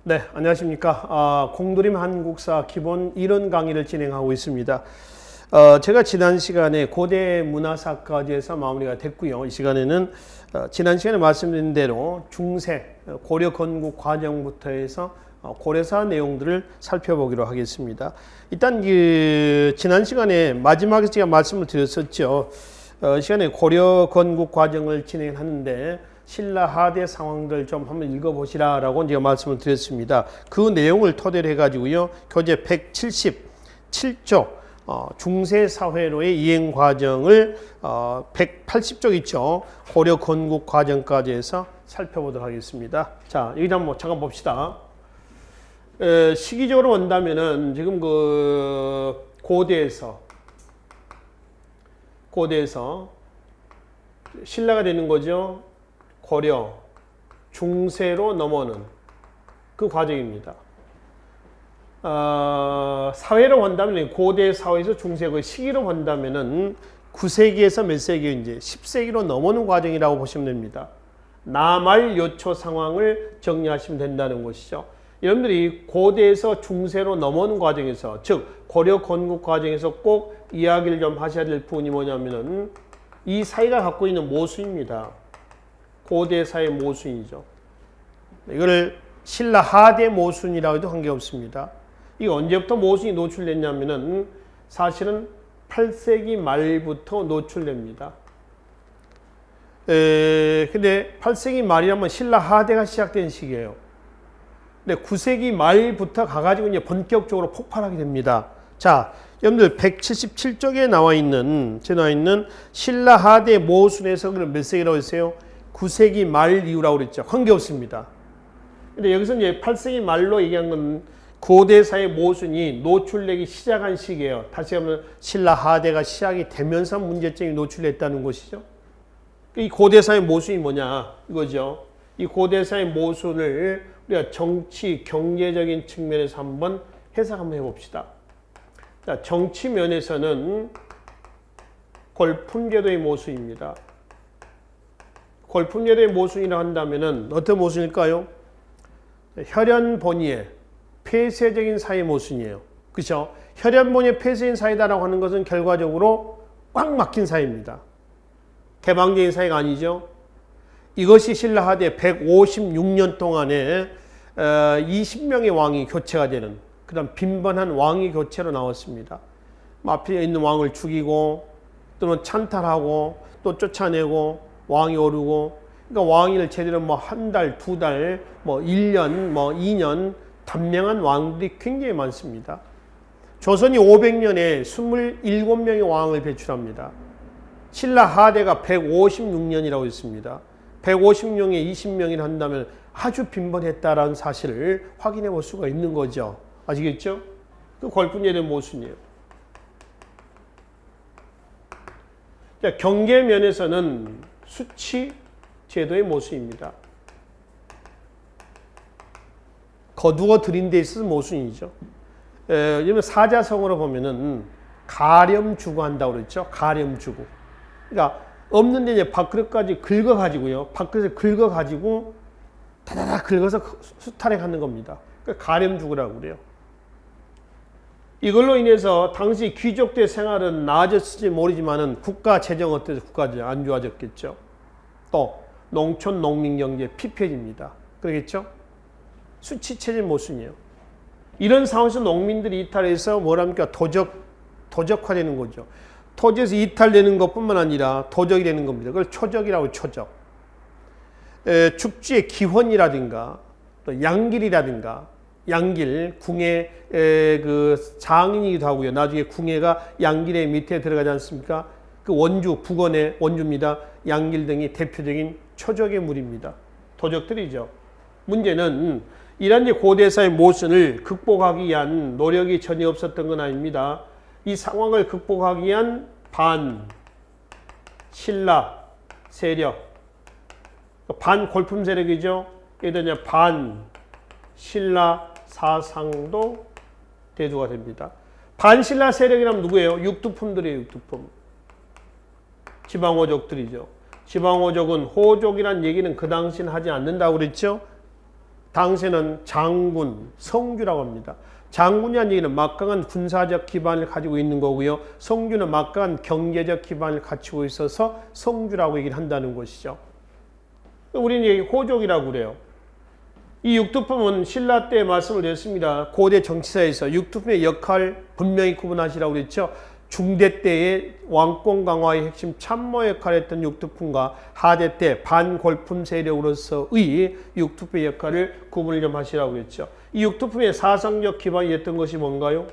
네, 안녕하십니까. 공드림 한국사 기본 이론 강의를 진행하고 있습니다. 제가 지난 시간에 고대 문화사까지해서 마무리가 됐고요. 이 시간에는 지난 시간에 말씀드린 대로 중세 고려 건국 과정부터 해서 고려사 내용들을 살펴보기로 하겠습니다. 일단 지난 시간에 마지막에 제가 말씀을 드렸었죠. 시간에 고려 건국 과정을 진행하는데 신라 하대 상황들 좀 한번 읽어보시라라고 제가 말씀을 드렸습니다. 그 내용을 토대로 해가지고요. 교재 177조 중세 사회로의 이행 과정을 180쪽 있죠. 고려 건국 과정까지 해서 살펴보도록 하겠습니다. 자, 여기 한번 잠깐 봅시다. 시기적으로 본다면은 지금 그 고대에서 신라가 되는 거죠. 고려, 중세로 넘어오는 그 과정입니다. 사회로 본다면 고대 사회에서 중세 그 시기로 본다면은 9세기에서 몇 세기 이제 10세기로 넘어오는 과정이라고 보시면 됩니다. 나말 요초 상황을 정리하시면 된다는 것이죠. 여러분들이 고대에서 중세로 넘어오는 과정에서 즉 고려 건국 과정에서 꼭 이야기를 좀 하셔야 될 부분이 뭐냐면은 이 사회가 갖고 있는 모순입니다. 고대 사회 모순이죠. 이거를 신라 하대 모순이라고 해도 관계없습니다. 이게 언제부터 모순이 노출됐냐면은 사실은 8세기 말부터 노출됩니다. 근데 8세기 말이라면 신라 하대가 시작된 시기예요. 근데 9세기 말부터 가가지고 이제 본격적으로 폭발하게 됩니다. 자, 여러분들 177쪽에 나와 있는 신라 하대 모순에서 그럼 몇 세기라고 했어요? 9세기 말 이후라고 그랬죠. 관계없습니다. 근데 여기서 이제 8세기 말로 얘기한 건 고대사의 모순이 노출되기 시작한 시기예요. 다시 하면 신라 하대가 시작이 되면서 문제점이 노출됐다는 것이죠. 이 고대사의 모순이 뭐냐 이거죠. 이 고대사의 모순을 우리가 정치, 경제적인 측면에서 한번 해석 한번 해봅시다. 자, 정치 면에서는 골품제도의 모순입니다. 골품제도의 모순이라고 한다면은 어떤 모순일까요? 혈연본의의 폐쇄적인 사회 모순이에요. 그렇죠? 혈연본의의 폐쇄적인 사회다라고 하는 것은 결과적으로 꽉 막힌 사회입니다. 개방적인 사회가 아니죠. 이것이 신라 하대 156년 동안에 20명의 왕이 교체가 되는 그런 빈번한 왕위 교체로 나왔습니다. 앞에 있는 왕을 죽이고 또는 찬탈하고 또 쫓아내고 왕이 오르고 그러니까 왕위를 제대로 뭐 한 달, 두 달, 뭐 1년, 뭐 2년 단명한 왕들이 굉장히 많습니다. 조선이 500년에 27명의 왕을 배출합니다. 신라 하대가 156년이라고 했습니다. 156명에 20명이라 한다면 아주 빈번했다라는 사실을 확인해 볼 수가 있는 거죠. 아시겠죠? 그 골품제도의 모순이에요. 자, 경제 면에서는 수치 제도의 모순입니다. 거두어 들인 데 있어서 모순이죠. 예를 사자성어로 보면은 가렴주고 한다고 그랬죠. 가렴주고. 그러니까 없는데 이제 밥그릇까지 긁어가지고요. 밥그릇을 긁어가지고 다다다 긁어서 수탈해 가는 겁니다. 그러니까 가렴주고라고 그래요. 이걸로 인해서 당시 귀족들의 생활은 나아졌을지 모르지만은 국가 재정 어때서 국가 재정 안 좋아졌겠죠. 또 농촌 농민 경제 피폐해집니다. 그러겠죠? 수치체제 모순이에요. 이런 상황에서 농민들이 이탈해서 뭐랍니까? 도적화되는 거죠. 토지에서 이탈되는 것뿐만 아니라 도적이 되는 겁니다. 그걸 초적이라고 초적. 축지의 기원이라든가 또 양길이라든가 양길, 궁의 그 장인이기도 하고요. 나중에 궁예가 양길의 밑에 들어가지 않습니까? 그 원주, 북원의 원주입니다. 양길 등이 대표적인 초적의 물입니다. 도적들이죠. 문제는 이런 고대사의 모순을 극복하기 위한 노력이 전혀 없었던 건 아닙니다. 이 상황을 극복하기 위한 신라 세력, 반골품 세력이죠. 예를 들면 신라 사상도 대두가 됩니다. 반신라 세력이라면 누구예요? 육두품들이에요. 육두품. 지방호족들이죠. 지방호족은 호족이란 얘기는 그 당시는 하지 않는다고 그랬죠. 당시에는 장군, 성주라고 합니다. 장군이라는 얘기는 막강한 군사적 기반을 가지고 있는 거고요. 성주는 막강한 경제적 기반을 갖추고 있어서 성주라고 얘기를 한다는 것이죠. 우리는 여기 호족이라고 그래요. 이 육두품은 신라 때 말씀을 드렸습니다. 고대 정치사에서 육두품의 역할 분명히 구분하시라고 그랬죠. 중대 때의 왕권 강화의 핵심 참모 역할을 했던 육두품과 하대 때 반골품 세력으로서의 육두품의 역할을 구분을 좀 하시라고 그랬죠. 이 육두품의 사상적 기반이 됐던 것이 뭔가요?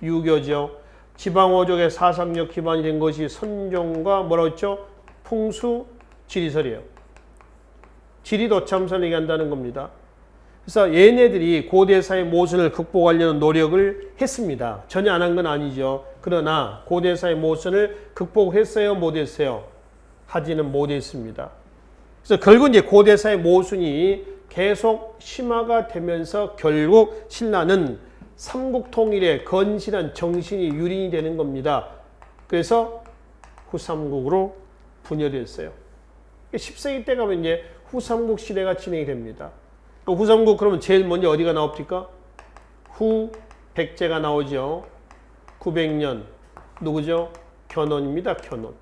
유교죠. 지방호족의 사상적 기반이 된 것이 선종과 뭐라고 했죠? 풍수 지리설이에요. 지리도참선을 얘기한다는 겁니다. 그래서 얘네들이 고대사의 모순을 극복하려는 노력을 했습니다. 전혀 안 한 건 아니죠. 그러나 고대사의 모순을 극복했어요? 못했어요? 하지는 못했습니다. 그래서 결국 이제 고대사의 모순이 계속 심화가 되면서 결국 신라는 삼국통일의 건실한 정신이 유린이 되는 겁니다. 그래서 후삼국으로 분열했어요. 10세기 때 가면 이제 후삼국 시대가 진행이 됩니다. 후삼국 그러면 제일 먼저 어디가 나옵니까? 후백제가 나오죠. 900년 누구죠? 견훤입니다. 견훤.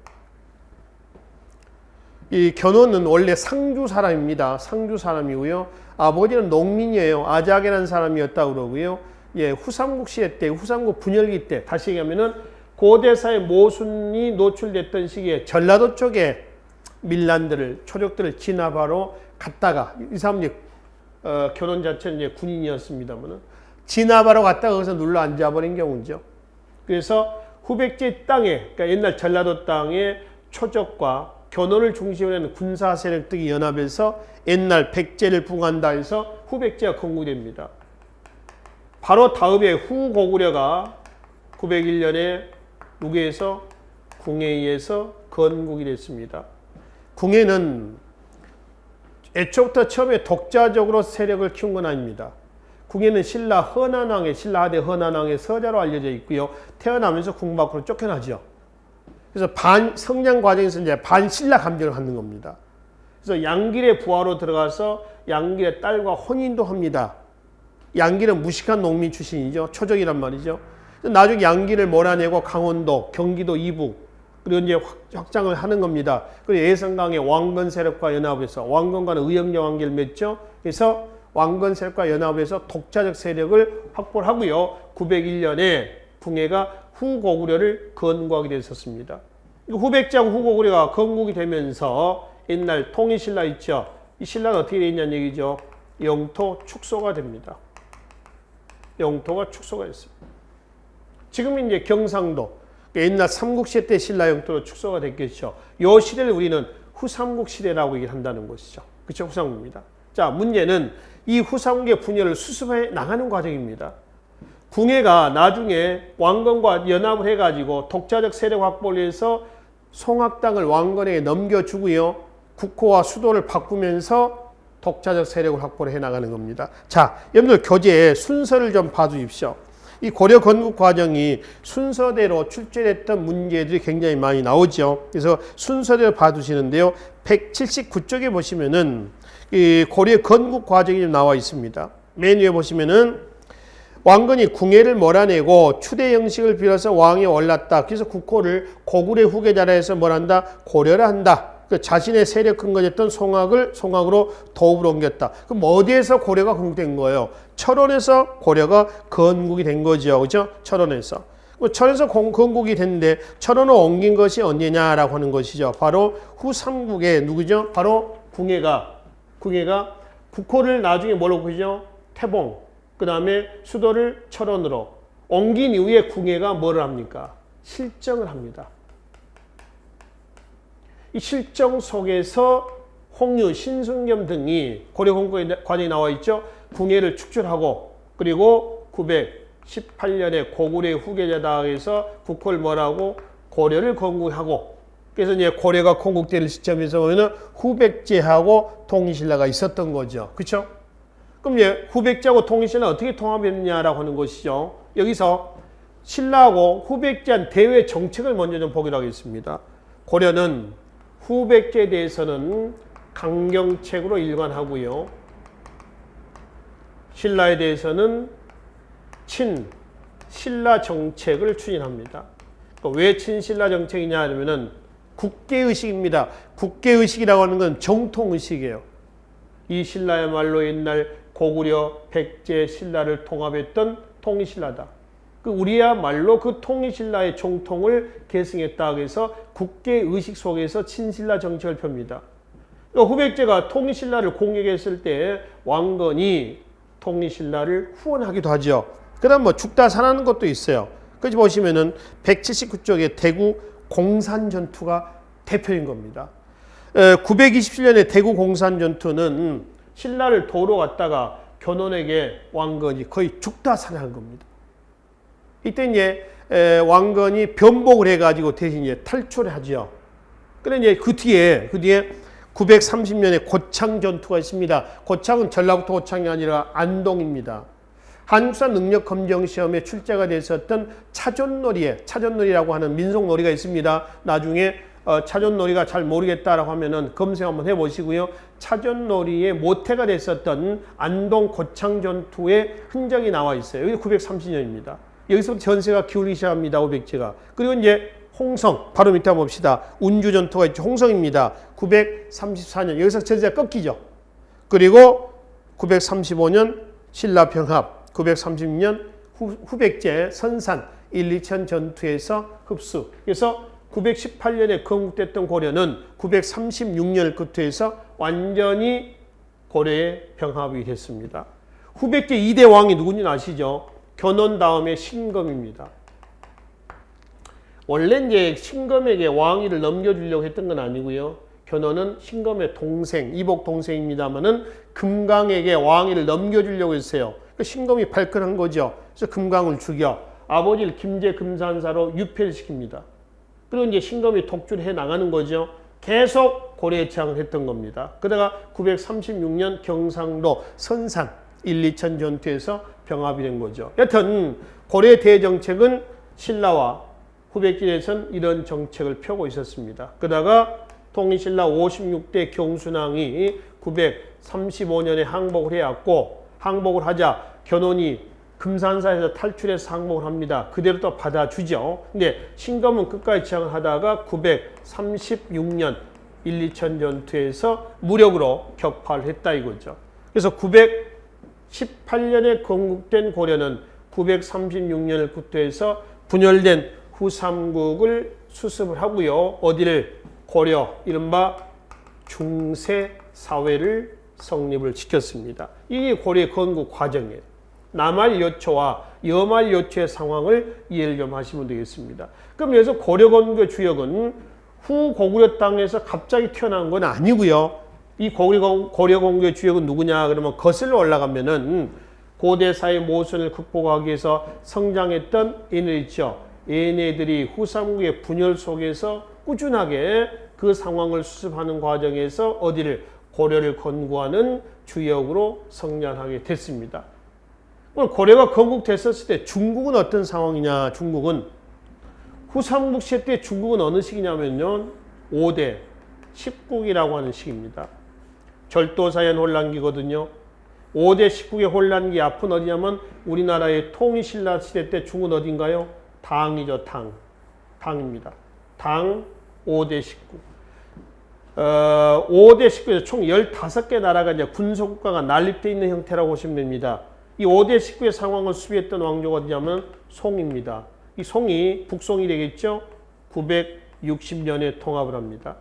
이 견훤은 원래 상주 사람입니다. 상주 사람이고요. 아버지는 농민이에요. 아작이라는 사람이었다고 그러고요. 예, 후삼국 시대 때, 후삼국 분열기 때, 다시 얘기하면은 고대사의 모순이 노출됐던 시기에 전라도 쪽에 밀란들을, 초족들을 진압하러 갔다가 이 사람이 견훤 자체는 이제 군인이었습니다만은 진압하러 갔다가 거기서 눌러 앉아버린 경우죠. 그래서 후백제 땅에, 그러니까 옛날 전라도 땅에 초족과 견훤을 중심으로 하는 군사 세력들이 연합해서 옛날 백제를 붕한다 해서 후백제가 건국됩니다. 바로 다음에 후고구려가 901년에 누구에서? 궁에 의해서 건국이 됐습니다. 궁에는 애초부터 처음에 독자적으로 세력을 키운 건 아닙니다. 궁에는 신라 허난왕의 신라하대 허난왕의 서자로 알려져 있고요. 태어나면서 궁 밖으로 쫓겨나죠. 그래서 성장 과정에서 이제 반신라 감정을 갖는 겁니다. 그래서 양길의 부하로 들어가서 양길의 딸과 혼인도 합니다. 양길은 무식한 농민 출신이죠. 초적이란 말이죠. 나중에 양길을 몰아내고 강원도, 경기도 이북 그리고 이제 확장을 하는 겁니다. 그리고 예성강의 왕건 세력과 연합해서 왕건과는 의형제 관계를 맺죠. 그래서 왕건 세력과 연합해서 독자적 세력을 확보를 하고요. 901년에 궁예가 후고구려를 건국하게 됐었습니다. 후백제하고 후고구려가 건국이 되면서 옛날 통일신라 있죠. 이 신라는 어떻게 되어 있냐는 얘기죠. 영토 축소가 됩니다. 영토가 축소가 됐습니다. 지금 이제 경상도 옛날 삼국시대 때 신라 영토로 축소가 됐겠죠. 이 시대를 우리는 후삼국 시대라고 얘기를 한다는 것이죠. 그렇죠? 후삼국입니다. 자, 문제는 이 후삼국의 분열을 수습해 나가는 과정입니다. 궁예가 나중에 왕건과 연합을 해가지고 독자적 세력 확보를 위해서 송악당을 왕건에게 넘겨주고요. 국호와 수도를 바꾸면서 독자적 세력을 확보를 해나가는 겁니다. 자, 여러분들 교재에 순서를 좀 봐주십시오. 이 고려 건국 과정이 순서대로 출제됐던 문제들이 굉장히 많이 나오죠. 그래서 순서대로 봐두시는데요. 179쪽에 보시면은 이 고려 건국 과정이 좀 나와 있습니다. 맨 위에 보시면은 왕건이 궁예를 몰아내고 추대 형식을 빌어서 왕에 올랐다. 그래서 국호를 고구려 후계자라 해서 뭘 한다? 고려를 한다. 그 자신의 세력 근거였던 송악으로 도읍으로 옮겼다. 그럼 어디에서 고려가 건국된 거예요? 철원에서 고려가 건국이 된 거죠. 그죠? 철원에서. 철원에서 건국이 됐는데 철원을 옮긴 것이 언제냐라고 하는 것이죠. 바로 후삼국의 누구죠? 바로 궁예가 국호를 나중에 뭐라고 그러죠? 태봉. 그 다음에 수도를 철원으로 옮긴 이후에 궁예가 뭐를 합니까? 실정을 합니다. 이 실정 속에서 홍유, 신승겸 등이 고려 건국의 과정이 나와 있죠. 궁예를 축출하고 그리고 918년에 고구려의 후계자다 해서 국호를 뭐라고? 고려를 건국하고 그래서 이제 고려가 건국될 시점에서 보면은 후백제하고 통일신라가 있었던 거죠. 그렇죠? 그럼 이제 후백제하고 통일신라 어떻게 통합했느냐라고 하는 것이죠. 여기서 신라하고 후백제한 대외 정책을 먼저 좀 보기로 하겠습니다. 고려는 후백제에 대해서는 강경책으로 일관하고요. 신라에 대해서는 친신라 정책을 추진합니다. 그러니까 왜 친신라 정책이냐 하면은 국계의식입니다. 국계의식이라고 하는 건 정통의식이에요. 이 신라야말로 옛날 고구려, 백제, 신라를 통합했던 통일신라다. 우리야말로 그 통일신라의 정통을 계승했다 해서 국계의식 속에서 친신라 정책을 펴니다. 후백제가 통일신라를 공격했을 때 왕건이 통일신라를 후원하기도 하죠. 그 다음 죽다 살아나는 것도 있어요. 그래서 보시면은 179쪽에 대구 공산전투가 대표인 겁니다. 927년에 대구 공산전투는 신라를 도로 갔다가 견훤에게 왕건이 거의 죽다 살아난 겁니다. 이때 이제 왕건이 변복을 해가지고 대신 이제 탈출을 하죠. 그런데 이제 그 뒤에 930년에 고창 전투가 있습니다. 고창은 전라북도 고창이 아니라 안동입니다. 한국사 능력 검정 시험에 출제가 됐었던 차전놀이라고 하는 민속놀이가 있습니다. 나중에 차전놀이가 잘 모르겠다라고 하면은 검색 한번 해보시고요. 차전놀이의 모태가 됐었던 안동 고창 전투의 흔적이 나와 있어요. 여기 930년입니다. 여기서 전세가 기울기 시작합니다. 오백제가. 그리고 이제 홍성, 바로 밑에 봅시다. 운주 전투가 있죠. 홍성입니다. 934년. 여기서 전세가 꺾이죠. 그리고 935년 신라평합, 936년 후백제 선산 1, 2천 전투에서 흡수. 그래서 918년에 건국됐던 고려는 936년을 끝으로 완전히 고려의 병합이 됐습니다. 후백제 2대 왕이 누군지 아시죠? 견훤 다음에 신검입니다. 원래 이제 신검에게 왕위를 넘겨주려고 했던 건 아니고요. 견훤은 신검의 동생, 이복 동생입니다만은 금강에게 왕위를 넘겨주려고 했어요. 그러니까 신검이 발끈한 거죠. 그래서 금강을 죽여 아버지를 김제 금산사로 유폐를 시킵니다. 그리고 이제 신검이 독주를 해 나가는 거죠. 계속 고려에 제항을 했던 겁니다. 그러다가 936년 경상도 선산 1, 2천 전투에서 병합이 된 거죠. 여튼 고려의 대정책은 신라와 후백제에서는 이런 정책을 펴고 있었습니다. 그러다가 통일신라 56대 경순왕이 935년에 항복을 해왔고 항복을 하자 견훤이 금산사에서 탈출해서 항복을 합니다. 그대로 또 받아주죠. 근데 신검은 끝까지 지향을 하다가 936년 1, 2천 전투에서 무력으로 격파를 했다 이거죠. 그래서 918년에 건국된 고려는 936년을 구토해서 분열된 후삼국을 수습을 하고요. 어디를? 고려, 이른바 중세사회를 성립을 시켰습니다. 이게 고려의 건국 과정이에요. 남할여초와 여말여초의 상황을 이해를 좀 하시면 되겠습니다. 그럼 여기서 고려 건국의 주역은 후 고구려 땅에서 갑자기 튀어나온 건 아니고요. 이 고려 건국의 주역은 누구냐? 그러면 거슬러 올라가면은 고대사의 모순을 극복하기 위해서 성장했던 얘네들 있죠. 얘네들이 후삼국의 분열 속에서 꾸준하게 그 상황을 수습하는 과정에서 어디를? 고려를 건국하는 주역으로 성장하게 됐습니다. 고려가 건국됐었을 때 중국은 어떤 상황이냐? 중국은 후삼국 시대 때 중국은 어느 시기냐면요. 5대 10국이라고 하는 시기입니다. 절도사연 혼란기거든요. 5대 10국의 혼란기 앞은 어디냐면 우리나라의 통일신라 시대 때 중국은 어딘가요? 당이죠. 당입니다. 당 5대 19. 5대 19에서 총 15개 나라가 이제 군소국가가 난립되어 있는 형태라고 보시면 됩니다. 이 5대 19의 상황을 수비했던 왕조가 어디냐면 송입니다. 이 송이 북송이 되겠죠? 960년에 통합을 합니다.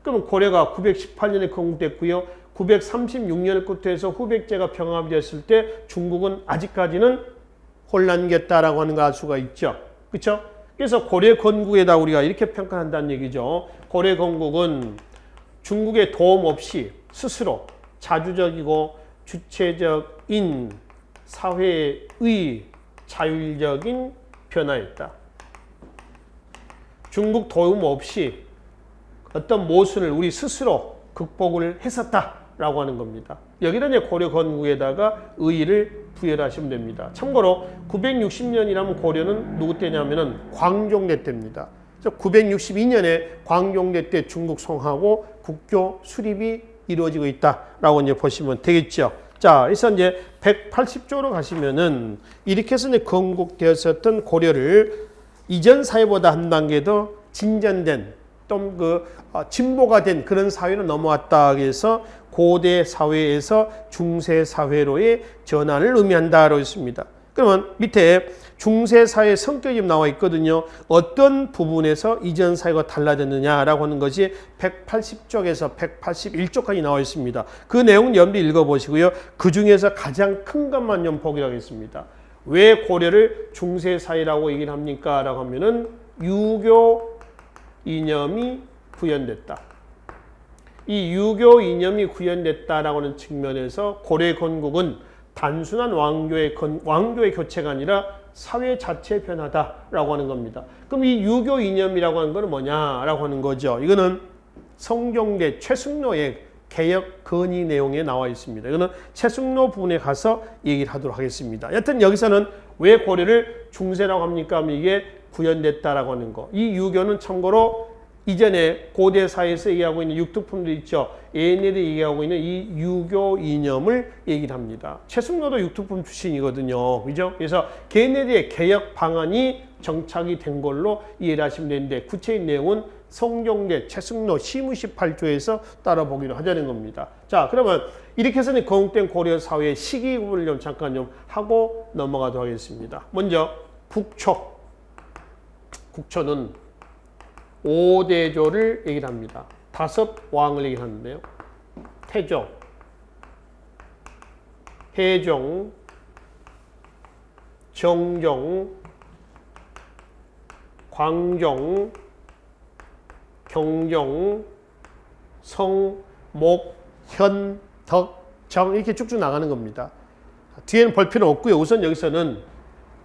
그럼 고려가 918년에 건국됐고요. 936년을 끝에서 후백제가 병합이 됐을 때 중국은 아직까지는 혼란기였다라고 하는 걸 알 수가 있죠. 그렇죠? 그래서 고려 건국에다 우리가 이렇게 평가한다는 얘기죠. 고려 건국은 중국의 도움 없이 스스로 자주적이고 주체적인 사회의 자율적인 변화였다. 중국 도움 없이 어떤 모순을 우리 스스로 극복을 했었다라고 하는 겁니다. 여기다 이제 고려 건국에다가 의의를 부여하시면 됩니다. 참고로 960년이라면 고려는 누구 때냐면은 광종대 때입니다. 그래서 962년에 광종대 때 중국 송하고 국교 수립이 이루어지고 있다라고 이제 보시면 되겠죠. 자, 그래서 이제 180쪽으로 가시면은 이렇게 해서 이제 건국되었었던 고려를 이전 사회보다 한 단계 더 진전된 좀 진보가 된 그런 사회로 넘어왔다 해서 고대 사회에서 중세 사회로의 전환을 의미한다라고 했습니다. 그러면 밑에 중세 사회의 성격이 나와 있거든요. 어떤 부분에서 이전 사회가 달라졌느냐라고 하는 것이 180쪽에서 181쪽까지 나와 있습니다. 그 내용은 여러분들이 읽어보시고요. 그 중에서 가장 큰 것만 좀 보기로 하겠습니다. 왜 고려를 중세 사회라고 얘기를 합니까? 라고 하면은 유교 이념이 구현됐다. 이 유교 이념이 구현됐다라고 하는 측면에서 고려 건국은 단순한 왕조의 교체가 아니라 사회 자체의 변화다라고 하는 겁니다. 그럼 이 유교 이념이라고 하는 건 뭐냐라고 하는 거죠. 이거는 성종대 최승로의 개혁 건의 내용에 나와 있습니다. 이거는 최승로 부분에 가서 얘기를 하도록 하겠습니다. 여튼 여기서는 왜 고려를 중세라고 합니까? 하면 이게 구현됐다라고 하는 거. 이 유교는 참고로 이전에 고대 사회에서 얘기하고 있는 육특품들 있죠. 얘네들이 얘기하고 있는 이 유교 이념을 얘기를 합니다. 최승로도 육특품 출신이거든요. 그죠? 그래서 걔네들의 개혁 방안이 정착이 된 걸로 이해를 하시면 되는데 구체인 내용은 성종대 최승로 시무시 8조에서 따라보기로 하자는 겁니다. 자, 그러면 이렇게 해서 건국된 고려 사회의 시기 구분을 좀 잠깐 좀 하고 넘어가도록 하겠습니다. 먼저 국초. 국초는 5대조를 얘기를 합니다. 5왕을 얘기를 하는데요. 태조, 해종, 정종, 광종, 경종, 성, 목, 현, 덕, 정 이렇게 쭉쭉 나가는 겁니다. 뒤에는 볼 필요는 없고요. 우선 여기서는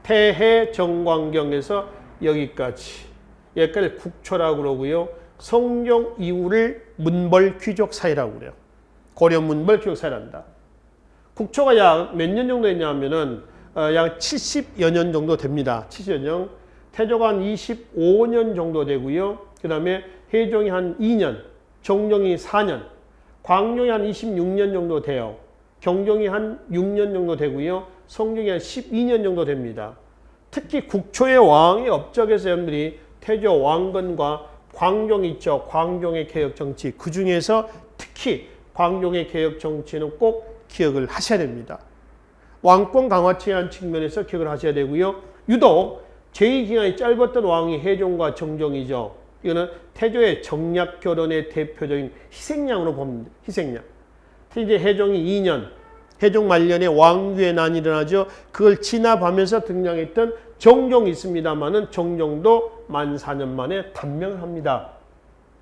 태해 정광경에서 여기까지 국초라고 그러고요. 성종 이후를 문벌 귀족 사회라고 그래요. 고려 문벌 귀족 사회란다. 국초가 약 몇 년 정도 했냐면은 약 70여 년 정도 됩니다. 70여 년. 태조가 한 25년 정도 되고요. 그 다음에 해종이 한 2년, 정종이 4년, 광종이 한 26년 정도 돼요. 경종이 한 6년 정도 되고요. 성종이 한 12년 정도 됩니다. 특히 국초의 왕의 업적에서 여러분들이 태조 왕건과 광종 있죠. 광종의 개혁 정치. 그 중에서 특히 광종의 개혁 정치는 꼭 기억을 하셔야 됩니다. 왕권 강화체한 측면에서 기억을 하셔야 되고요. 유독 제2기간이 짧았던 왕이 해종과 정종이죠. 이거는 태조의 정략 결혼의 대표적인 희생양으로 봅니다. 희생양. 이제 해종이 2년, 해종 말년에 왕위의 난이 일어나죠. 그걸 진압하면서 등장했던 정종이 있습니다만은 정종도 만 4년 만에 단명을 합니다.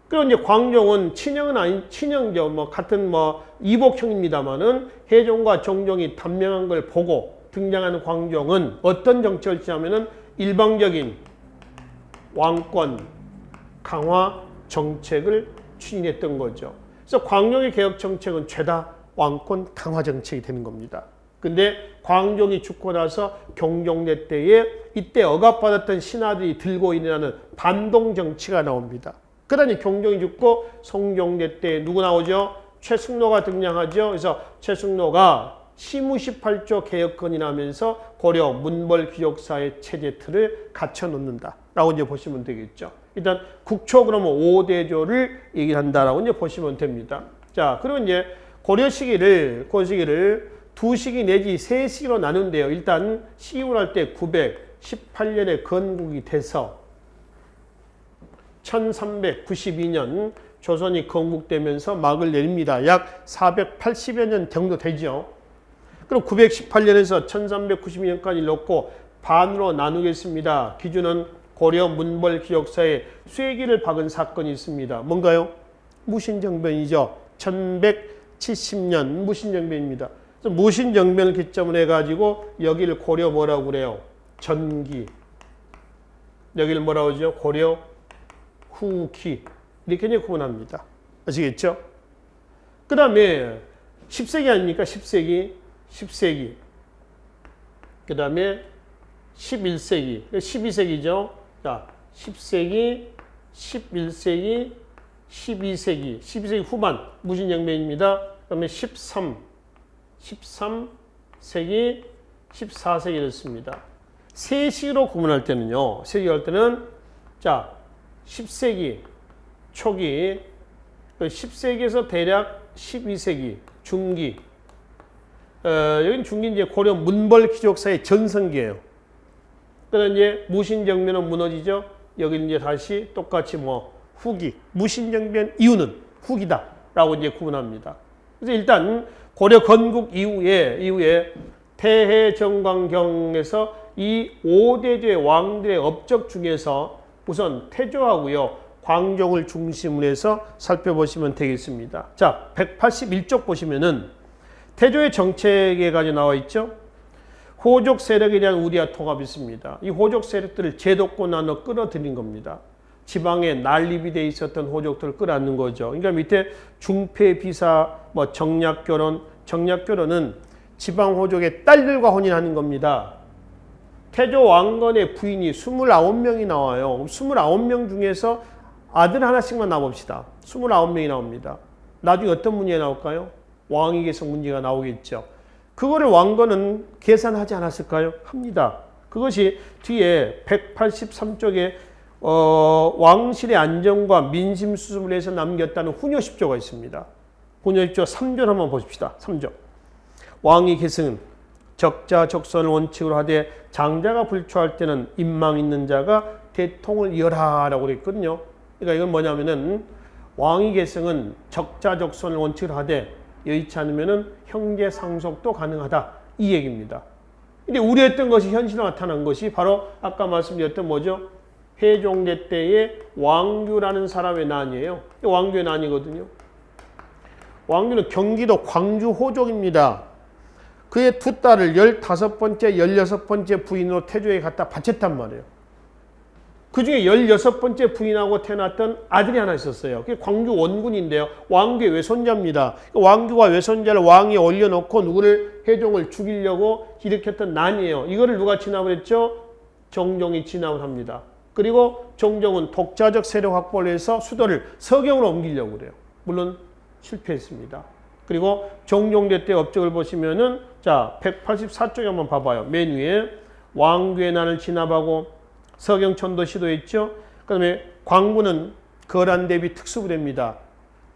그리고 이제 광종은 친형은 아닌 친형죠. 같은 이복형입니다만은 해종과 정종이 단명한 걸 보고 등장하는 광종은 어떤 정책을 취하면은 일방적인 왕권 강화 정책을 추진했던 거죠. 그래서 광종의 개혁 정책은 죄다 왕권 강화 정책이 되는 겁니다. 근데 광종이 죽고 나서 경종대 때에 이때 억압받았던 신하들이 들고 일어나는 반동 정치가 나옵니다. 그러니 경종이 죽고 성종대 때 누구 나오죠? 최승로가 등장하죠. 그래서 최승로가 시무시 8조 개혁건이 나면서 고려 문벌 귀족사의 체제 틀을 갖춰 놓는다. 라고 이제 보시면 되겠죠. 일단 국초 그러면 5대조를 얘기를 한다라고 이제 보시면 됩니다. 자, 그리고 이제 고려 시기를 두 시기 내지 세 시기로 나눈대요. 일단 시기로 할 때 918년에 건국이 돼서 1392년 조선이 건국되면서 막을 내립니다. 약 480여 년 정도 되죠. 그럼 918년에서 1392년까지 놓고 반으로 나누겠습니다. 기준은 고려 문벌 기억사에 쐐기를 박은 사건이 있습니다. 뭔가요? 무신정변이죠. 1170년 무신정변입니다. 무신정변을 기점으로 해가지고 여기를 고려 뭐라고 그래요? 전기. 여기를 뭐라고 하죠? 고려 후기. 이렇게 이제 구분합니다. 아시겠죠? 그 다음에 10세기 아닙니까? 10세기. 그 다음에 11세기. 12세기죠. 자, 10세기, 11세기, 12세기. 12세기 후반 무신정변입니다. 그 다음에 13 13세기, 14세기 이렇습니다. 세시로 구분할 때는요. 세기할 때는 자 10세기 초기, 10세기에서 대략 12세기 중기. 여기는 중기 이제 고려 문벌 귀족사의 전성기예요. 그다음 이제 무신정변은 무너지죠. 여기 이제 다시 똑같이 뭐 후기. 무신정변 이후는 후기다라고 이제 구분합니다. 그래서 일단 고려 건국 이후에 태해정광경에서 이 5대제 왕들의 업적 중에서 우선 태조하고요. 광종을 중심으로 해서 살펴보시면 되겠습니다. 자, 181쪽 보시면은 태조의 정책에 가지고 나와 있죠. 호족 세력에 대한 우리와 통합이 있습니다. 이 호족 세력들을 제도권 안으로 끌어들인 겁니다. 지방에 난립이 돼 있었던 호족들을 끌어안는 거죠. 그러니까 밑에 중폐비사, 뭐 정략결혼은 지방 호족의 딸들과 혼인하는 겁니다. 태조 왕건의 부인이 29명이 나와요. 29명 중에서 아들 하나씩만 나봅시다. 29명이 나옵니다. 나중에 어떤 문제가 나올까요? 왕위계에서 문제가 나오겠죠. 그거를 왕건은 계산하지 않았을까요? 합니다. 그것이 뒤에 183쪽에 왕실의 안정과 민심 수습을 해서 남겼다는 훈효10조가 있습니다. 훈효10조 3조 한번 보십시다. 3조. 왕위 계승은 적자적선을 원칙으로 하되 장자가 불초할 때는 인망 있는 자가 대통을 이어라라고 그랬거든요. 그러니까 이건 뭐냐면은 왕위 계승은 적자적선을 원칙으로 하되 여의치 않으면은 형제 상속도 가능하다 이 얘기입니다. 근데 우려했던 것이 현실로 나타난 것이 바로 아까 말씀드렸던 뭐죠? 해종대 때의 왕규라는 사람의 난이에요. 왕규의 난이거든요. 왕규는 경기도 광주 호족입니다. 그의 두 딸을 15번째, 16번째 부인으로 태조에 갖다 바쳤단 말이에요. 그 중에 16번째 부인하고 태어났던 아들이 하나 있었어요. 그게 광주 원군인데요. 왕규의 외손자입니다. 왕규가 외손자를 왕위에 올려놓고 누구를 해종을 죽이려고 일으켰던 난이에요. 이거를 누가 진압을 했죠? 정종이 진압을 합니다. 그리고 정종은 독자적 세력 확보를 해서 수도를 서경으로 옮기려고 그래요. 물론 실패했습니다. 그리고 정종대 때 업적을 보시면은 자 184쪽에 한번 봐봐요. 맨 위에 왕규의 난을 진압하고 서경천도 시도했죠. 그 다음에 광군은 거란 대비 특수부대입니다.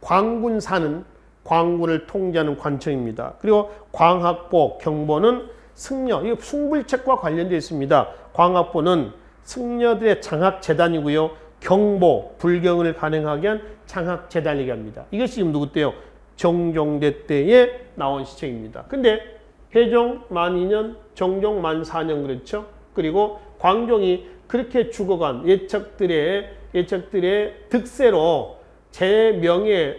광군사는 광군을 통제하는 관청입니다. 그리고 광학보, 경보는 승려, 이거 숭불책과 관련되어 있습니다. 광학보는 승려들의 장학재단이고요. 경보, 불경을 가능하게 한 장학재단이라고 합니다. 이것이 지금 누구 때요? 정종대 때에 나온 시책입니다. 근데 해종 만 2년, 정종 만 4년 그랬죠. 그리고 광종이 그렇게 죽어간 예척들의 득세로 제명에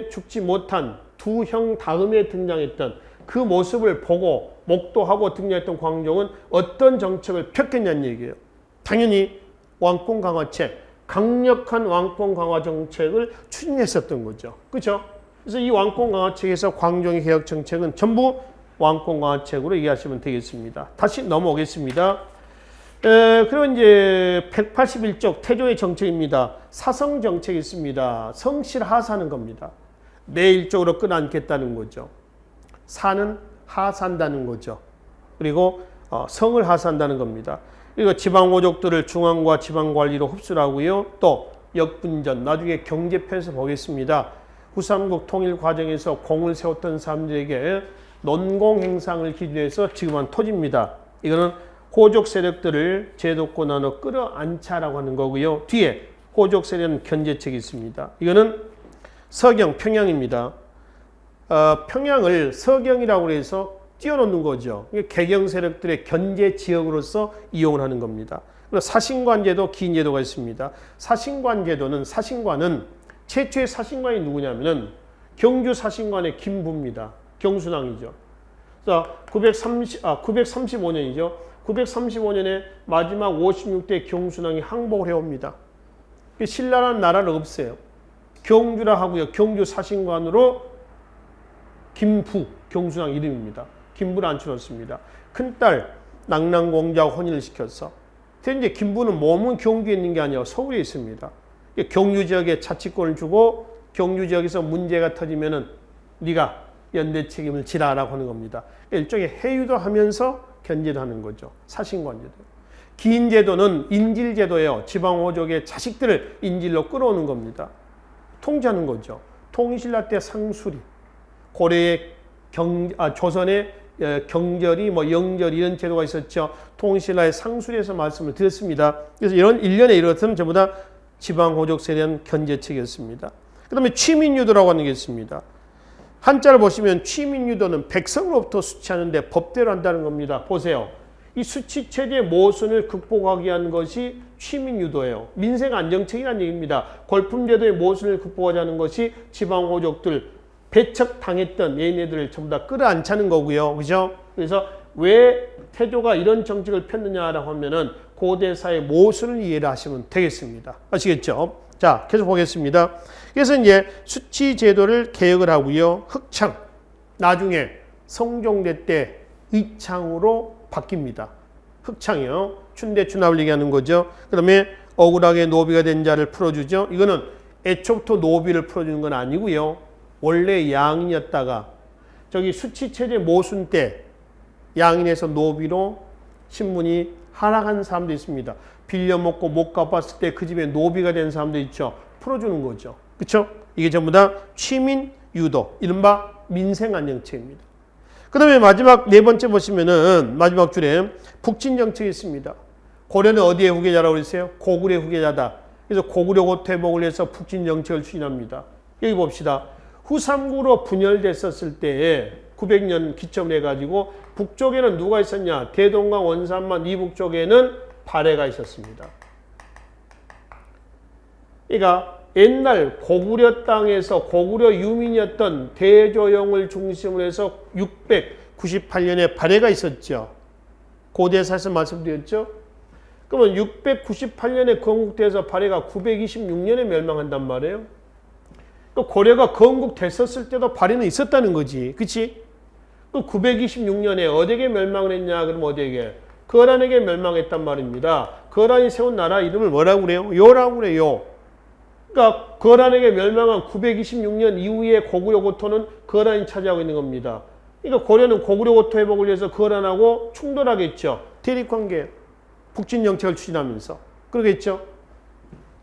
죽지 못한 두 형 다음에 등장했던 그 모습을 보고 목도하고 등장했던 광종은 어떤 정책을 폈겠냐는 얘기예요. 당연히 왕권 강화책, 강력한 왕권 강화 정책을 추진했었던 거죠. 그렇죠? 그래서 이 왕권 강화책에서 광종의 개혁 정책은 전부 왕권 강화책으로 이해하시면 되겠습니다. 다시 넘어오겠습니다. 그리고 이제 181쪽 태조의 정책입니다. 사성 정책이 있습니다. 성실 하사하는 겁니다. 내일적으로 끌어안겠다는 거죠. 사는 하사한다는 거죠. 그리고 성을 하사한다는 겁니다. 그리고 지방호족들을 중앙과 지방관리로 흡수를 하고요. 또 역분전, 나중에 경제편에서 보겠습니다. 후삼국 통일 과정에서 공을 세웠던 사람들에게 논공 행상을 기준으로 해서 지금한 토지입니다. 이거는 호족 세력들을 제도권 안으로 끌어안자라고 하는 거고요. 뒤에 호족 세력은 견제책이 있습니다. 이거는 서경, 평양입니다. 평양을 서경이라고 해서 띄워놓는 거죠. 개경 세력들의 견제 지역으로서 이용을 하는 겁니다. 그리고 사신관제도, 기인제도가 있습니다. 사신관은 최초의 사신관이 누구냐면은 경주 사신관의 김부입니다. 경순왕이죠. 자, 935년이죠. 935년에 마지막 56대 경순왕이 항복을 해옵니다. 신라라는 나라를 없애요. 경주라 하고요. 경주 사신관으로 김부, 경순왕 이름입니다. 김부를 앉혀놓습니다. 큰딸 낙랑공자와 혼인을 시켰어. 이제 김부는 몸은 경주에 있는 게 아니라 서울에 있습니다. 경주 지역에 자치권을 주고 경주 지역에서 문제가 터지면은 네가 연대 책임을 지라라고 하는 겁니다. 일종의 해유도 하면서 견제도 하는 거죠. 사신관제도. 기인제도는 인질제도예요. 지방호족의 자식들을 인질로 끌어오는 겁니다. 통제하는 거죠. 통신라 때 상수리, 고려의 조선의 경절이 영절 이런 제도가 있었죠. 통신라의 상수리에서 말씀을 드렸습니다. 그래서 이런 일련의 이것은 전부 다 지방호족세에 대한 견제책이었습니다. 그 다음에 취민유도라고 하는 게 있습니다. 한자를 보시면 취민유도는 백성으로부터 수치하는데 법대로 한다는 겁니다. 보세요. 이 수치체제의 모순을 극복하기 위한 것이 취민유도예요. 민생안정책이라는 얘기입니다. 골품제도의 모순을 극복하자는 것이 지방호족들 배척당했던 얘네들을 전부 다 끌어안자는 거고요. 그죠? 그래서 왜 태조가 이런 정책을 폈느냐라고 하면은 고대사의 모순을 이해를 하시면 되겠습니다. 아시겠죠? 자, 계속 보겠습니다. 그래서 이제 수치제도를 개혁을 하고요. 흑창, 나중에 성종대 때 의창으로 바뀝니다. 흑창이요. 춘대춘합을 얘기하는 거죠. 그 다음에 억울하게 노비가 된 자를 풀어주죠. 이거는 애초부터 노비를 풀어주는 건 아니고요. 원래 양인이었다가 저기 수치체제 모순 때 양인에서 노비로 신분이 하락한 사람도 있습니다. 빌려먹고 못 갚았을 때 그 집에 노비가 된 사람도 있죠. 풀어주는 거죠. 그렇죠? 이게 전부 다 취민 유도, 이른바 민생안정책입니다. 그 다음에 마지막 네 번째 보시면은 마지막 줄에 북진정책이 있습니다. 고려는 어디의 후계자라고 그랬어요? 고구려의 후계자다. 그래서 고구려 고퇴복을 해서 북진정책을 추진합니다. 여기 봅시다. 후삼국으로 분열됐었을 때에 900년 기점을 해가지고 북쪽에는 누가 있었냐? 대동강 원산만 이북 쪽에는 발해가 있었습니다. 그러니까 옛날 고구려 땅에서 고구려 유민이었던 대조영을 중심으로 해서 698년에 발해가 있었죠. 고대사에서 말씀드렸죠. 그러면 698년에 건국돼서 발해가 926년에 멸망한단 말이에요. 고려가 건국됐었을 때도 발해는 있었다는 거지. 그치? 926년에 어디에게 멸망을 했냐? 그럼 어디에게? 거란에게 멸망했단 말입니다. 거란이 세운 나라 이름을 뭐라고 그래요? 요라고 그래요. 그러니까 거란에게 멸망한 926년 이후에 고구려 고토는 거란이 차지하고 있는 겁니다. 그러니까 고려는 고구려 고토 회복을 위해서 거란하고 충돌하겠죠. 대립관계, 북진 정책을 추진하면서. 그러겠죠.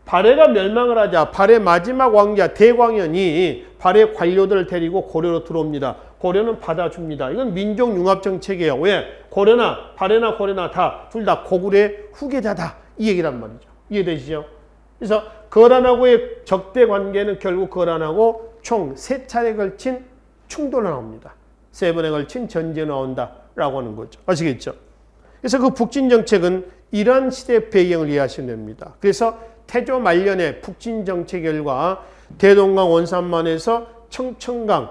발해가 멸망을 하자 발해 마지막 왕자 대광현이 발해 관료들을 데리고 고려로 들어옵니다. 고려는 받아줍니다. 이건 민족융합 정책이에요. 왜? 고려나 발해나 고려나 다 둘 다 고구려의 후계자다. 이 얘기란 말이죠. 이해되시죠? 그래서 거란하고의 적대 관계는 결국 거란하고 총 3차례에 걸친 충돌이 나옵니다. 3번에 걸친 전쟁이 나온다라고 하는 거죠. 아시겠죠? 그래서 그 북진 정책은 이러한 시대 배경을 이해하시면 됩니다. 그래서 태조 말년의 북진 정책 결과 대동강 원산만에서 청천강,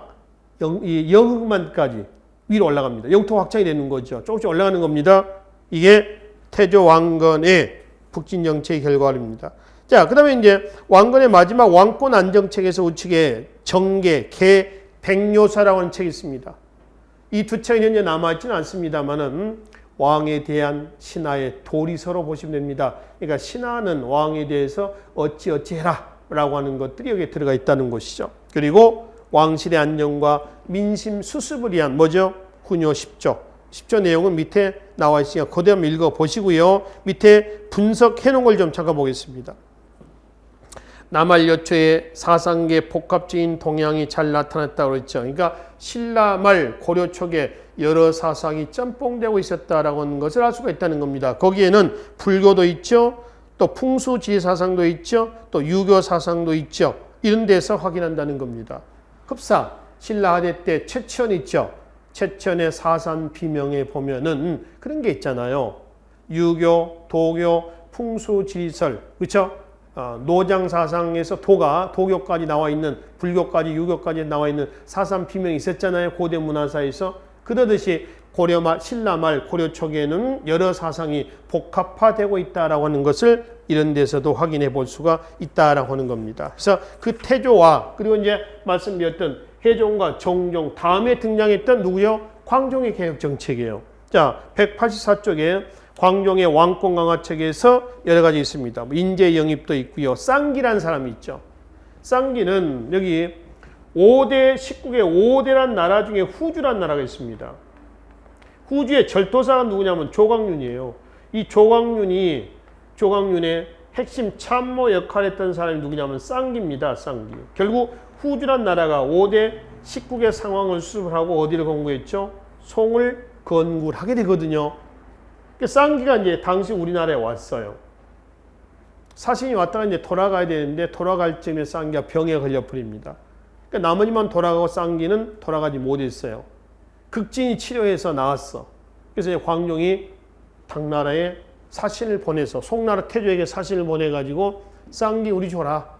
영흥만까지 위로 올라갑니다. 영토 확장이 되는 거죠. 조금씩 올라가는 겁니다. 이게 태조 왕건의 북진 정책의 결과입니다. 자, 그 다음에 이제 왕건의 마지막 왕권 안정책에서 우측에 정계, 개, 백요사라고 하는 책이 있습니다. 이 두 책은 현재 남아있지는 않습니다만은 왕에 대한 신하의 도리서로 보시면 됩니다. 그러니까 신하는 왕에 대해서 어찌해라 라고 하는 것들이 여기에 들어가 있다는 것이죠. 그리고 왕실의 안정과 민심 수습을 위한 뭐죠? 훈요 10조. 10조 내용은 밑에 나와 있으니까 그대로 한번 읽어보시고요. 밑에 분석해 놓은 걸 좀 잠깐 보겠습니다. 남한여초에 사상계 복합적인 동향이 잘 나타났다고 그랬죠. 그러니까 신라 말 고려 초기에 여러 사상이 짬뽕되고 있었다라고 하는 것을 알 수가 있다는 겁니다. 거기에는 불교도 있죠. 또 풍수지혜 사상도 있죠. 또 유교 사상도 있죠. 이런 데서 확인한다는 겁니다. 흡사, 신라 하대 때 최천 있죠. 최천의 사산 비명에 보면은 그런 게 있잖아요. 유교, 도교, 풍수지리설, 그렇죠? 노장 사상에서 도교까지 나와 있는, 불교까지, 유교까지 나와 있는 사산 비명이 있었잖아요. 고대 문화사에서. 그러듯이 신라 말 고려 초기에는 여러 사상이 복합화되고 있다라고 하는 것을 이런 데서도 확인해 볼 수가 있다라고 하는 겁니다. 그래서 그 태조와 그리고 이제 말씀드렸던 해종과 정종 다음에 등장했던 누구요? 광종의 개혁 정책이에요. 자, 184쪽에 광종의 왕권 강화책에서 여러 가지 있습니다. 인재 영입도 있고요. 쌍기라는 사람이 있죠. 쌍기는 여기 5대 19개 5대란 나라 중에 후주란 나라가 있습니다. 후주의 절도사가 누구냐면 조광윤이에요. 이 조광윤의 핵심 참모 역할을 했던 사람이 누구냐면 쌍기입니다. 쌍기. 결국 후주란 나라가 5대 19개 상황을 수습을 하고 어디를 건국했죠? 송을 건국을 하게 되거든요. 쌍기가 이제 당시 우리나라에 왔어요. 사신이 왔다가 이제 돌아가야 되는데 돌아갈 쯤에 쌍기가 병에 걸려 버립니다. 그러니까 나머지만 돌아가고 쌍기는 돌아가지 못했어요. 극진히 치료해서 나왔어. 그래서 이제 광종이 당나라에 사신을 보내서 송나라 태조에게 사신을 보내가지고 쌍기 우리 줘라.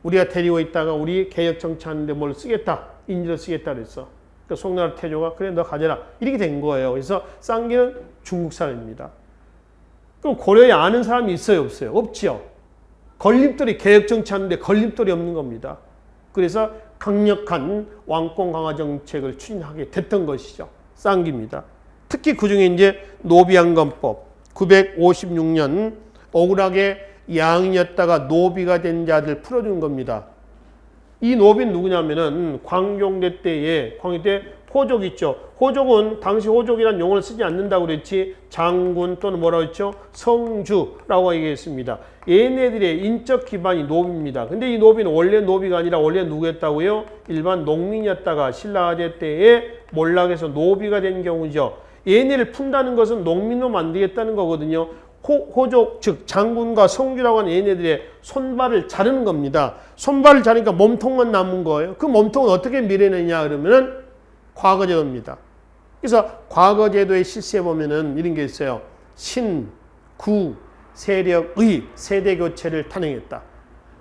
우리가 데리고 있다가 우리 개혁 정치하는데 뭘 쓰겠다. 인지를 쓰겠다 그랬어. 그러니까 송나라 태조가 그래 너 가져라. 이렇게 된 거예요. 그래서 쌍기는 중국 사람입니다. 그럼 고려에 아는 사람이 있어요? 없어요? 없지요. 걸림돌이 개혁 정치하는데 걸림돌이 없는 겁니다. 그래서 강력한 왕권 강화 정책을 추진하게 됐던 것이죠. 쌍기입니다. 특히 그 중에 이제 노비안건법 956년 억울하게 양이었다가 노비가 된 자들 풀어주는 겁니다. 이 노비는 누구냐면은 광종대 때에 광종 때 호족 있죠. 호족은 당시 호족이라는 용어를 쓰지 않는다고 그랬지 장군 또는 뭐라고 했죠? 성주라고 얘기했습니다. 얘네들의 인적 기반이 노비입니다. 근데 이 노비는 원래 노비가 아니라 원래 누구였다고요? 일반 농민이었다가 신라아제 때에 몰락해서 노비가 된 경우죠. 얘네를 푼다는 것은 농민으로 만들겠다는 거거든요. 호족 즉 장군과 성주라고 하는 얘네들의 손발을 자르는 겁니다. 손발을 자르니까 몸통만 남은 거예요. 그 몸통은 어떻게 밀어내냐 그러면은 과거제도입니다. 그래서 과거제도의 실시에 보면은 이런 게 있어요. 신, 구, 세력의 세대교체를 탄핵했다.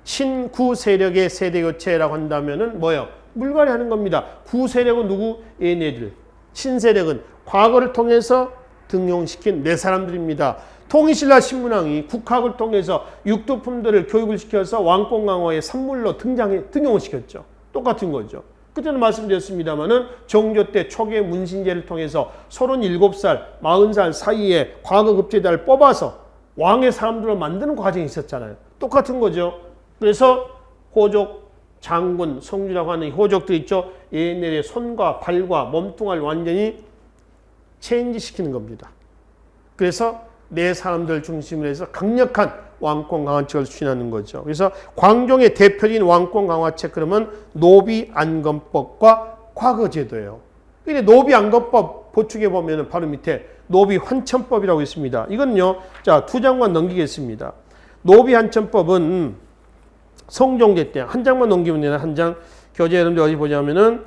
신, 구 세력의 세대교체라고 한다면은 뭐예요? 물갈이 하는 겁니다. 구 세력은 누구? 얘네들. 신 세력은 과거를 통해서 등용시킨 네 사람들입니다. 통일신라 신문왕이 국학을 통해서 육두품들을 교육을 시켜서 왕권 강화의 산물로 등용을 시켰죠. 똑같은 거죠. 그때는 말씀드렸습니다마는 정조 때 초기의 문신제를 통해서 37살, 40살 사이에 과거 급제자를 뽑아서 왕의 사람들을 만드는 과정이 있었잖아요. 똑같은 거죠. 그래서 호족, 장군, 성주라고 하는 호족들 있죠. 얘네의 손과 발과 몸뚱아리를 완전히 체인지시키는 겁니다. 그래서 네 사람들 중심으로 해서 강력한 왕권 강화책을 추진하는 거죠. 그래서 광종의 대표적인 왕권 강화책 그러면 노비안건법과 과거제도예요. 근데 노비안건법 보충해 보면은 바로 밑에 노비환천법이라고 있습니다. 이거는요, 자, 두 장만 넘기겠습니다. 노비환천법은 성종제 때 한 장만 넘기면 되나 한 장. 교재 여러분들 어디 보자면은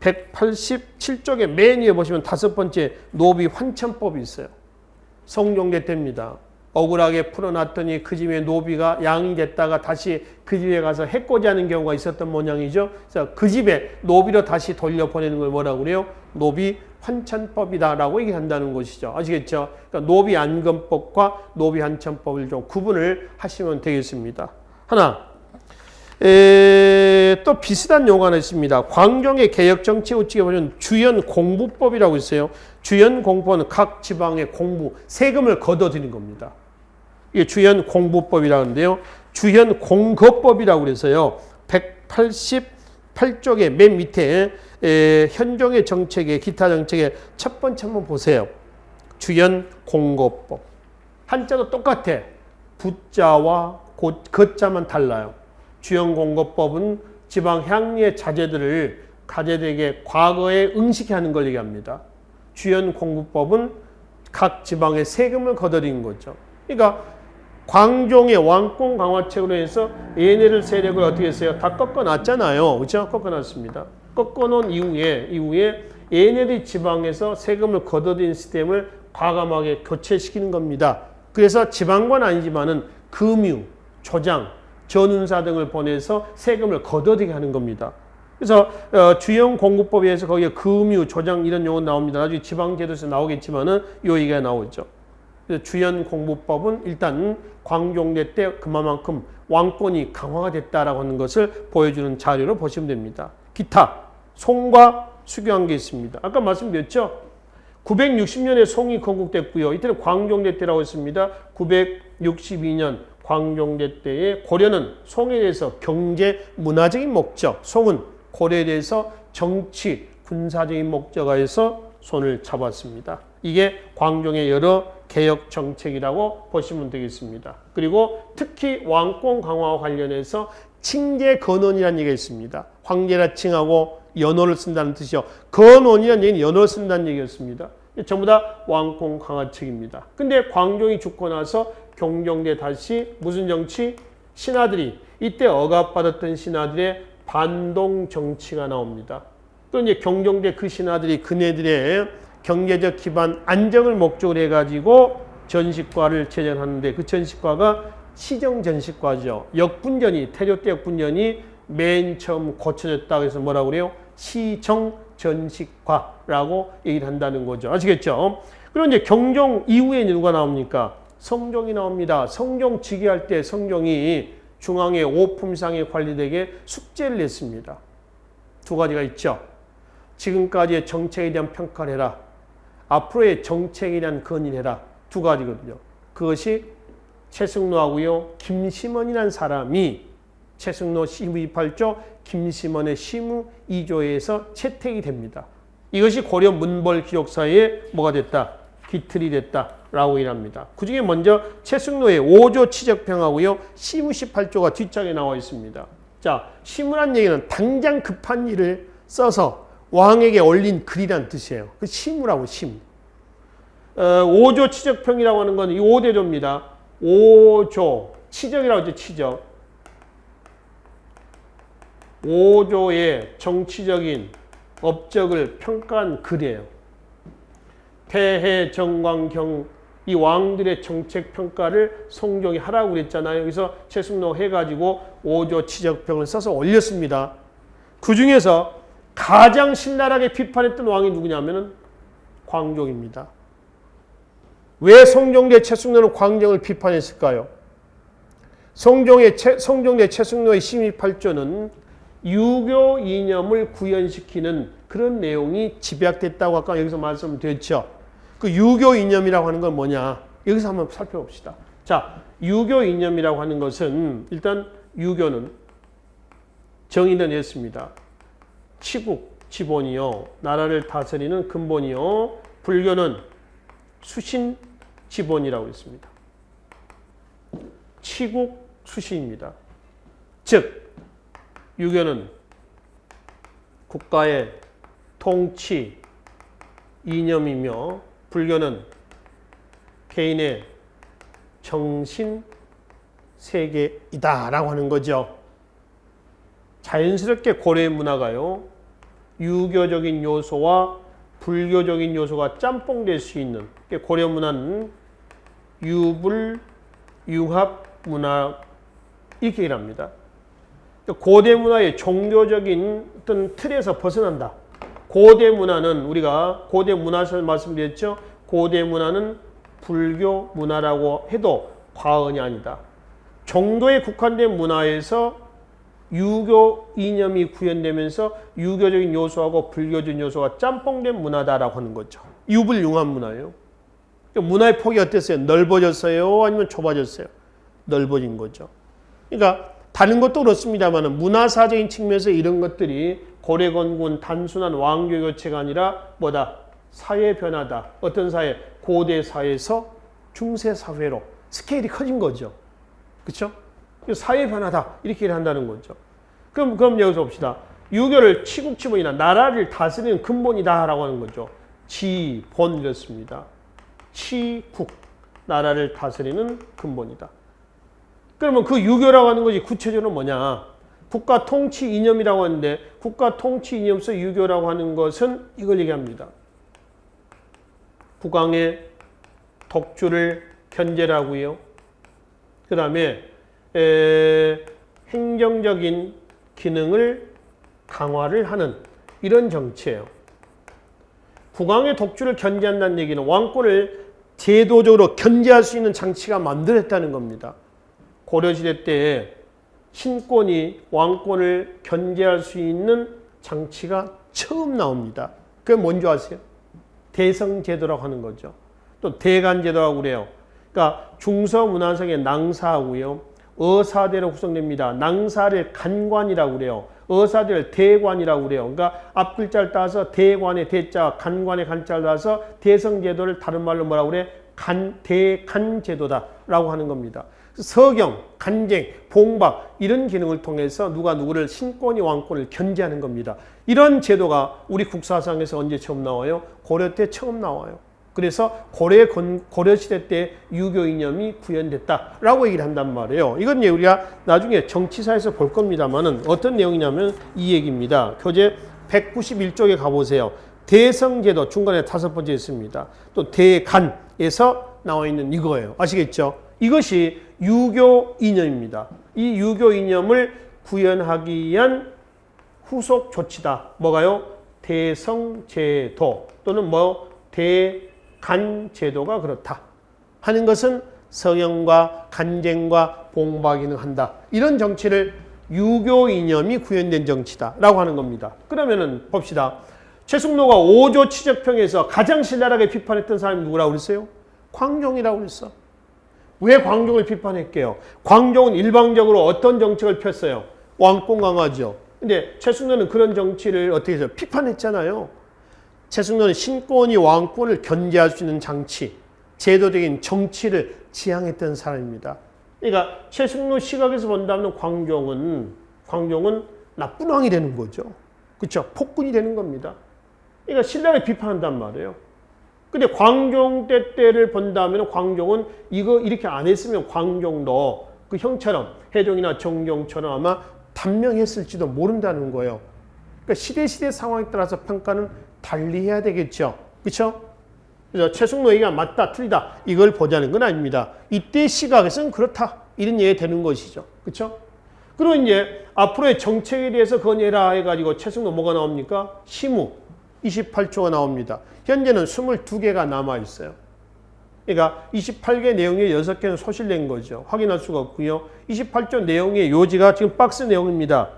187쪽에 맨 위에 보시면 다섯 번째 노비환천법이 있어요. 성종제 때입니다. 억울하게 풀어놨더니 그 집에 노비가 양이 됐다가 다시 그 집에 가서 해코지하는 경우가 있었던 모양이죠. 그래서 그 집에 노비로 다시 돌려보내는 걸 뭐라고 그래요? 노비환천법이다라고 얘기한다는 것이죠. 아시겠죠? 그러니까 노비안건법과 노비환천법을 좀 구분을 하시면 되겠습니다. 하나, 또 비슷한 용어가 하나 있습니다. 광종의 개혁정치 우측에 보면 주연공부법이라고 있어요. 주연공부는 각 지방의 공부, 세금을 걷어들이는 겁니다. 이게 주연공부법이라는데요. 주연공거법이라고 그래서요. 188쪽의 맨 밑에 현종의 정책의 기타 정책의 첫 번째 한번 보세요. 주연공거법. 한자도 똑같아. 부자와 거자만 달라요. 주연공거법은 지방 향리의 자제들을 가제되게 과거에 응식하는 걸 얘기합니다. 주연공부법은 각 지방의 세금을 거둬들이는 거죠. 그러니까 광종의 왕권 강화책으로 해서 얘네들 세력을 어떻게 했어요? 다 꺾어놨잖아요. 그렇죠? 꺾어놨습니다. 꺾어놓은 이후에 얘네들 지방에서 세금을 거둬들이는 시스템을 과감하게 교체시키는 겁니다. 그래서 지방권 아니지만은 금유, 조장, 전운사 등을 보내서 세금을 거둬들이게 하는 겁니다. 그래서 주연공부법에 의해서 거기에 금유, 조장 이런 용어 나옵니다. 나중에 지방제도에서 나오겠지만은 요 얘기가 나오죠. 그래서 주연공부법은 일단 광종대 때 그만큼 왕권이 강화가 됐다라고 하는 것을 보여주는 자료로 보시면 됩니다. 기타, 송과 수교한 게 있습니다. 아까 말씀드렸죠? 960년에 송이 건국됐고요. 이때는 광종대 때라고 했습니다. 962년 광종대 때에 고려는 송에 대해서 경제 문화적인 목적, 송은 고려에 대해서 정치 군사적인 목적에서 손을 잡았습니다. 이게 광종의 여러 개혁 정책이라고 보시면 되겠습니다. 그리고 특히 왕권 강화와 관련해서 칭제 근원이라는 얘기가 있습니다. 황제라 칭하고 연호를 쓴다는 뜻이요. 근원이라는 얘기는 연호를 쓴다는 얘기였습니다. 전부 다 왕권 강화책입니다. 근데 광종이 죽고 나서 경종대 다시 무슨 정치? 신하들이 이때 억압받았던 신하들의 반동 정치가 나옵니다. 또 이제 경종대 그 신하들이 그네들의 경제적 기반 안정을 목적으로 해가지고 전시과를 제정하는데 그 전시과가 시정전시과죠. 역분전이 태조 때 역분전이 맨 처음 고쳐졌다고 해서 뭐라고 그래요? 시정전시과라고 얘기를 한다는 거죠. 아시겠죠? 그리고 이제 경종 이후에 누가 나옵니까? 성종이 나옵니다. 성종 즉위할 때 성종이 중앙의 오품상에 관리되게 숙제를 냈습니다. 두 가지가 있죠. 지금까지의 정책에 대한 평가를 해라. 앞으로의 정책에 대한 건의를 해라. 두 가지거든요. 그것이 최승로하고요. 김심원이라는 사람이 최승로 시무 28조, 김심원의 시무 2조에서 채택이 됩니다. 이것이 고려 문벌 기록사에 뭐가 됐다? 기틀이 됐다라고 일합니다. 그 중에 먼저 최승로의 5조 치적평하고요. 시무 18조가 뒷장에 나와 있습니다. 자, 시무란 얘기는 당장 급한 일을 써서 왕에게 올린 글이란 뜻이에요. 그 시무라고 시무. 5조 치적평이라고 하는 건 이 5대조입니다. 5조 치적이라고 하죠. 치적. 5조의 정치적인 업적을 평가한 글이에요. 태해, 정광경 이 왕들의 정책 평가를 성종이 하라고 그랬잖아요. 여기서 최승로 해가지고 5조 치적평을 써서 올렸습니다. 그 중에서 가장 신랄하게 비판했던 왕이 누구냐면은 광종입니다. 왜 성종대 최승로는 광종을 비판했을까요? 성종대 최승로의 심의 8조는 유교 이념을 구현시키는 그런 내용이 집약됐다고 아까 여기서 말씀드렸죠. 그 유교 이념이라고 하는 건 뭐냐? 여기서 한번 살펴봅시다. 자, 유교 이념이라고 하는 것은 일단 유교는 정의는 했습니다. 치국, 지본이요. 나라를 다스리는 근본이요. 불교는 수신, 지본이라고 했습니다. 치국, 수신입니다. 즉, 유교는 국가의 통치, 이념이며 불교는 개인의 정신, 세계이다라고 하는 거죠. 자연스럽게 고려의 문화가요. 유교적인 요소와 불교적인 요소가 짬뽕될 수 있는 고려 문화는 유불, 융합 문화 이렇게 일합니다. 고대 문화의 종교적인 어떤 틀에서 벗어난다. 고대 문화는 우리가 고대 문화에서 말씀드렸죠. 고대 문화는 불교 문화라고 해도 과언이 아니다. 종교에 국한된 문화에서 유교 이념이 구현되면서 유교적인 요소하고 불교적인 요소가 짬뽕된 문화다라고 하는 거죠. 유불융합 문화예요. 문화의 폭이 어땠어요? 넓어졌어요? 아니면 좁아졌어요? 넓어진 거죠. 그러니까 다른 것도 그렇습니다만 문화사적인 측면에서 이런 것들이 고려건군 단순한 왕조 교체가 아니라 뭐다? 사회 변화다. 어떤 사회? 고대 사회에서 중세 사회로 스케일이 커진 거죠. 그렇죠? 사회 변화다. 이렇게 한다는 거죠. 그럼 여기서 봅시다. 유교를 치국치본이나 나라를 다스리는 근본이다라고 하는 거죠. 지본 이렇습니다. 치국, 나라를 다스리는 근본이다. 그러면 그 유교라고 하는 것이 구체적으로 뭐냐? 국가 통치 이념이라고 하는데 국가 통치 이념에서 유교라고 하는 것은 이걸 얘기합니다. 국왕의 독주를 견제하고요. 그 다음에 행정적인 기능을 강화를 하는 이런 정치예요. 국왕의 독주를 견제한다는 얘기는 왕권을 제도적으로 견제할 수 있는 장치가 만들었다는 겁니다. 고려시대 때에 신권이 왕권을 견제할 수 있는 장치가 처음 나옵니다. 그게 뭔지 아세요? 대성제도라고 하는 거죠. 또 대간제도라고 그래요. 그러니까 중서문화성의 낭사하고요. 어사대로 구성됩니다. 낭사를 간관이라고 그래요. 어사대를 대관이라고 그래요. 그러니까 앞글자를 따서 대관의 대자, 간관의 간자를 따서 대성제도를 다른 말로 뭐라고 그래? 대간제도다라고 하는 겁니다. 서경, 간쟁, 봉박 이런 기능을 통해서 누가 누구를 신권이 왕권을 견제하는 겁니다. 이런 제도가 우리 국사상에서 언제 처음 나와요? 고려 때 처음 나와요. 그래서 고려시대 때 유교 이념이 구현됐다라고 얘기를 한단 말이에요. 이건 우리가 나중에 정치사에서 볼 겁니다만은 어떤 내용이냐면 이 얘기입니다. 교재 191쪽에 가보세요. 대성제도 중간에 5번째 있습니다. 또 대간에서 나와 있는 이거예요. 아시겠죠? 이것이 유교 이념입니다. 이 유교 이념을 구현하기 위한 후속 조치다. 뭐가요? 대성제도 또는 대간제도가 그렇다 하는 것은 서경과 간쟁과 봉박이 한다. 이런 정치를 유교 이념이 구현된 정치다라고 하는 겁니다. 그러면은 봅시다. 최숙로가 5조 치적평에서 가장 신랄하게 비판했던 사람이 누구라고 그랬어요? 광종이라고 그랬어. 왜 광종을 비판했게요? 광종은 일방적으로 어떤 정책을 폈어요? 왕권 강화죠. 근데 최숙로는 그런 정치를 어떻게 해서 비판했잖아요. 최숙로는 신권이 왕권을 견제할 수 있는 장치, 제도적인 정치를 지향했던 사람입니다. 그러니까 최숙로 시각에서 본다면 광종은 나쁜 왕이 되는 거죠. 그렇죠? 폭군이 되는 겁니다. 그러니까 신랄하게 비판한단 말이에요. 근데 광종 때를 본다면 광종은 이거 이렇게 안 했으면 광종도 그 형처럼 해종이나 정종처럼 아마 단명했을지도 모른다는 거예요. 그러니까 시대 상황에 따라서 평가는 달리 해야 되겠죠. 그렇죠? 그래서 최숙로 얘기가 맞다 틀리다 이걸 보자는 건 아닙니다. 이때 시각에서는 그렇다 이런 얘기 되는 것이죠. 그렇죠? 그리고 이제 앞으로의 정책에 대해서 건의해라 해가지고 최숙로 뭐가 나옵니까? 시무 28조가 나옵니다. 현재는 22개가 남아있어요. 그러니까 28개 내용의 6개는 소실된 거죠. 확인할 수가 없고요. 28조 내용의 요지가 지금 박스 내용입니다.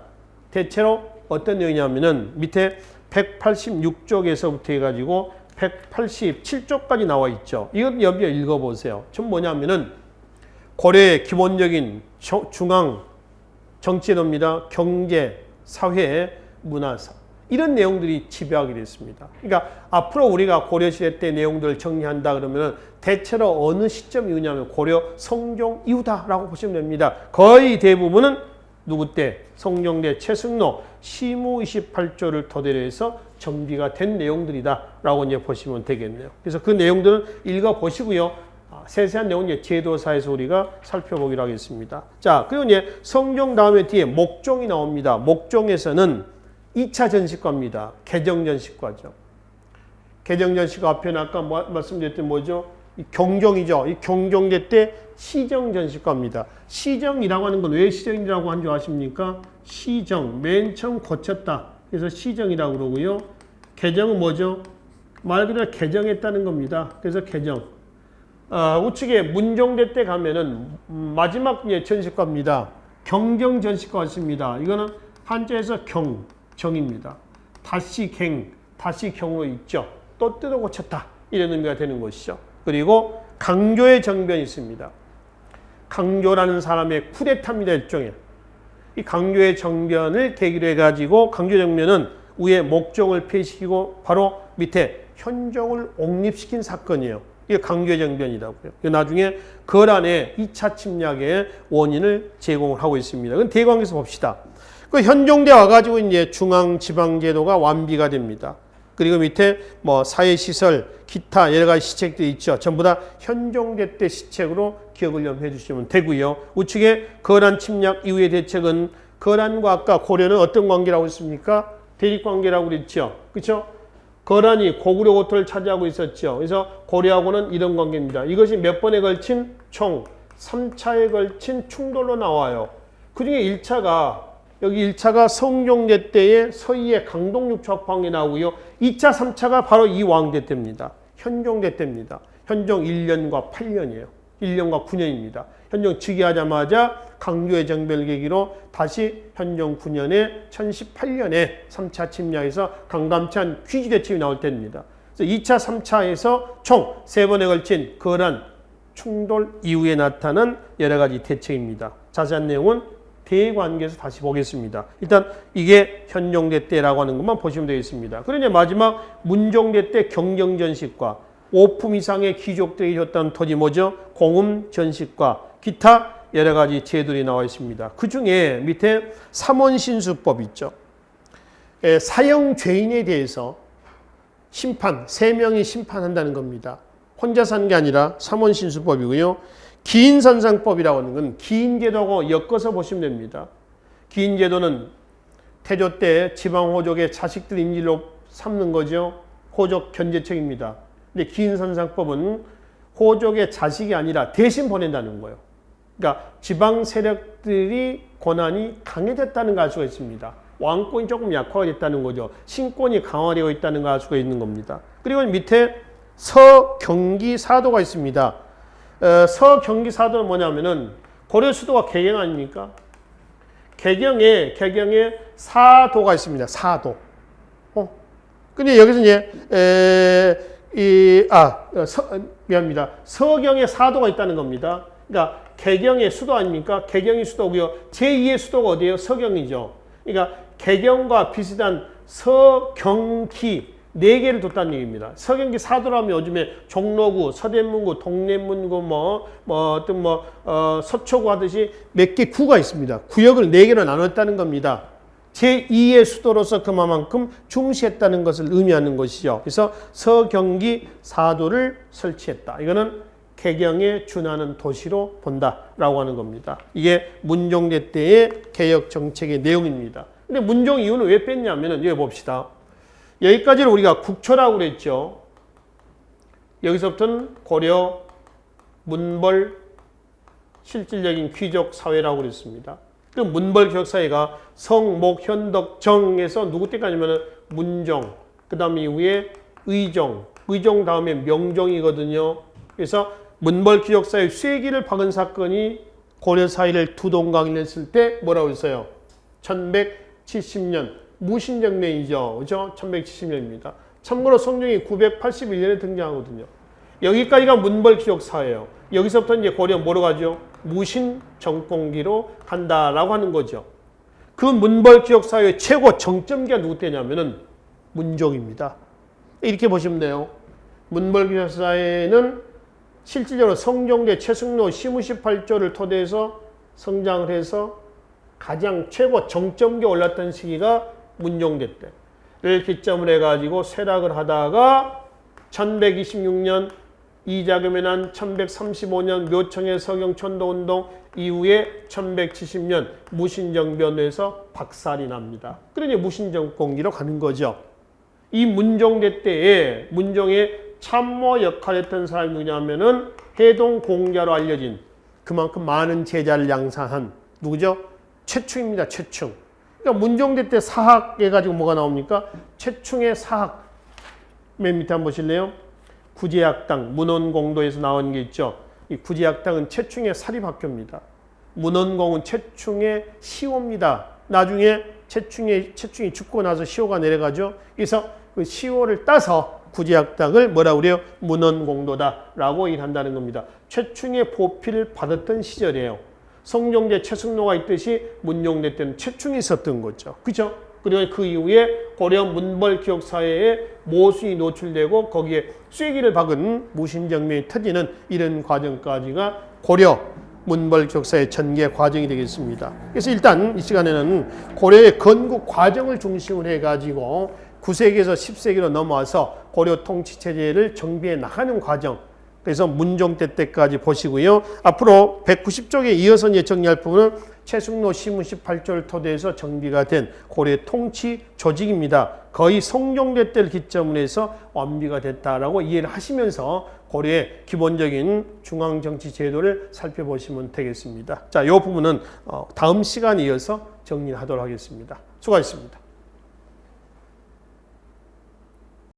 대체로 어떤 내용이냐면은 밑에 186쪽에서부터 해가지고 187쪽까지 나와 있죠. 이것 여기 읽어보세요. 전 뭐냐면은 고려의 기본적인 중앙 정치제도입니다. 경제, 사회, 문화사. 이런 내용들이 지배하게 됐습니다. 그러니까 앞으로 우리가 고려시대 때 내용들을 정리한다 그러면 대체로 어느 시점 이후냐면 고려 성종 이후다라고 보시면 됩니다. 거의 대부분은 누구 때? 성종대 최숙로 시무 28조를 토대로 해서 정비가 된 내용들이다라고 이제 보시면 되겠네요. 그래서 그 내용들은 읽어보시고요. 세세한 내용은 이제 제도사에서 우리가 살펴보기로 하겠습니다. 자, 그리고 이제 성종 다음에 뒤에 목종이 나옵니다. 목종에서는 2차 전시과입니다. 개정전시과죠. 개정전시과 앞에는 아까 말씀드렸던 뭐죠? 이 경종이죠. 이 경종대 때 시정전시과입니다. 시정이라고 하는 건 왜 시정이라고 한 줄 아십니까? 시정, 맨 처음 고쳤다. 그래서 시정이라고 그러고요. 개정은 뭐죠? 말 그대로 개정했다는 겁니다. 그래서 개정. 우측에 문종대 때 가면은 마지막 전시과입니다. 경정전시과 왔습니다. 이거는 한자에서 정입니다. 다시 다시 경으로 있죠. 또 뜯어 고쳤다. 이런 의미가 되는 것이죠. 그리고 강조의 정변이 있습니다. 강조라는 사람의 쿠데타입니다. 일종의. 이 강조의 정변을 계기로 해가지고 강조 정변은 위에 목종을 폐시키고 바로 밑에 현종을 옹립시킨 사건이에요. 이게 강조의 정변이라고요. 나중에 거란의 2차 침략의 원인을 제공을 하고 있습니다. 그럼 대관계에서 봅시다. 그 현종대 와가지고 이제 중앙지방제도가 완비가 됩니다. 그리고 밑에 뭐 사회시설, 기타 여러 가지 시책들이 있죠. 전부 다 현종대 때 시책으로 기억을 좀 해주시면 되고요. 우측에 거란 침략 이후의 대책은 거란과 아까 고려는 어떤 관계라고 했습니까? 대립관계라고 그랬죠. 그렇죠? 거란이 고구려 고토를 차지하고 있었죠. 그래서 고려하고는 이런 관계입니다. 이것이 몇 번에 걸친 총 3차에 걸친 충돌로 나와요. 그중에 1차가 여기 1차가 성종대 때의 서희의 강동육척방에 나오고요. 2차, 3차가 바로 이 왕대 때입니다. 현종대 때입니다. 현종 1년과 8년이에요. 1년과 9년입니다. 현종 즉위하자마자 강조의 정변을 계기로 다시 현종 9년에 1018년에 3차 침략에서 강감찬 귀지대첩이 나올 때입니다. 그래서 2차, 3차에서 총 3번에 걸친 거란, 충돌 이후에 나타난 여러 가지 대책입니다. 자세한 내용은 대관계에서 다시 보겠습니다. 일단 이게 현종대 때라고 하는 것만 보시면 되겠습니다. 그러니 마지막 문종대 때 경정전식과 5품 이상의 귀족들이 줬던 토지 뭐죠? 공음전식과 기타 여러 가지 제도들이 나와 있습니다. 그 중에 밑에 삼원신수법 있죠. 사형 죄인에 대해서 심판, 3명이 심판한다는 겁니다. 혼자 사는 게 아니라 삼원신수법이고요. 기인선상법이라고 하는 건 기인제도하고 엮어서 보시면 됩니다. 기인제도는 태조 때 지방호족의 자식들 인질로 삼는 거죠. 호족 견제책입니다. 근데 기인선상법은 호족의 자식이 아니라 대신 보낸다는 거예요. 그러니까 지방 세력들이 권한이 강해졌다는 걸 알 수가 있습니다. 왕권이 조금 약화됐다는 거죠. 신권이 강화되어 있다는 걸 알 수가 있는 겁니다. 그리고 밑에 서경기사도가 있습니다. 서경기사도는 뭐냐면은 고려 수도가 개경 아닙니까? 개경에 사도가 있습니다. 사도. 근데 여기서 이제 미안합니다. 서경에 사도가 있다는 겁니다. 그러니까 개경의 수도 아닙니까? 개경이 수도고요. 제2의 수도가 어디예요? 서경이죠. 그러니까 개경과 비슷한 서경기 4개를 뒀다는 얘기입니다. 서경기 사도라면 요즘에 종로구, 서대문구, 동래문구, 서초구 하듯이 몇 개 구가 있습니다. 구역을 4개로 나눴다는 겁니다. 제2의 수도로서 그만큼 중시했다는 것을 의미하는 것이죠. 그래서 서경기 사도를 설치했다. 이거는 개경에 준하는 도시로 본다라고 하는 겁니다. 이게 문종대 때의 개혁 정책의 내용입니다. 근데 문종 이후는 왜 뺐냐면은 여기 봅시다. 여기까지를 우리가 국초라고 그랬죠. 여기서부터는 고려, 문벌, 실질적인 귀족 사회라고 그랬습니다. 그 문벌 귀족 사회가 성, 목, 현덕, 정에서 누구 때까지냐면은 문종, 그 다음 이후에 의종, 의종 다음에 명종이거든요. 그래서 문벌 귀족 사회 쇠기를 박은 사건이 고려 사회를 두동강이했을 때 뭐라고 했어요? 1170년 무신정년이죠. 그죠? 1170년입니다. 참고로 성종이 981년에 등장하거든요. 여기까지가 문벌 귀족 사회예요. 여기서부터 이제 고려 뭐로 가죠? 무신 정권기로 간다라고 하는 거죠. 그 문벌 귀족 사회의 최고 정점기가 누구 때냐면은 문종입니다. 이렇게 보시면 돼요. 문벌 귀족 사회는 실질적으로 성종대 최승로 시무시 8조를 토대해서 성장을 해서 가장 최고 정점기에 올랐던 시기가 문종대 때를 기점으로 해가지고 쇠락을 하다가 1126년 이자금에 난 1135년 묘청의 서경천도운동 이후에 1170년 무신정변에서 박살이 납니다. 그러니 무신정권기로 가는 거죠. 이 문종대 때에 문종의 참모 역할을 했던 사람이 누구냐면은 해동공자로 알려진 그만큼 많은 제자를 양산한 누구죠? 최충입니다. 최충. 그러니까 문종대 때 사학 해가지고 뭐가 나옵니까? 최충의 사학. 맨 밑에 한번 보실래요? 구제학당, 문헌공도에서 나온 게 있죠. 이 구제학당은 최충의 사립학교입니다. 문헌공은 최충의 시호입니다. 나중에 최충이 죽고 나서 시호가 내려가죠. 그래서 그 시호를 따서 구제학당을 뭐라고 그래요? 문헌공도다라고 일한다는 겁니다. 최충의 보필을 받았던 시절이에요. 성종대 최승로가 있듯이 문종대 때는 최충이 있었던 거죠. 그죠? 그리고 그 이후에 고려 문벌 기록 사회에 모순이 노출되고 거기에 쐐기를 박은 무신정변이 터지는 이런 과정까지가 고려 문벌 기록 사회 전개 과정이 되겠습니다. 그래서 일단 이 시간에는 고려의 건국 과정을 중심으로 해가지고 9세기에서 10세기로 넘어와서 고려 통치체제를 정비해 나가는 과정, 그래서 문종대 때까지 보시고요. 앞으로 190쪽에 이어서 이제 정리할 부분은 최승로 시무시 8조를 토대해서 정비가 된 고려의 통치 조직입니다. 거의 성종대 때를 기점으로 해서 완비가 됐다라고 이해를 하시면서 고려의 기본적인 중앙정치 제도를 살펴보시면 되겠습니다. 자, 이 부분은 다음 시간에 이어서 정리하도록 하겠습니다. 수고하셨습니다.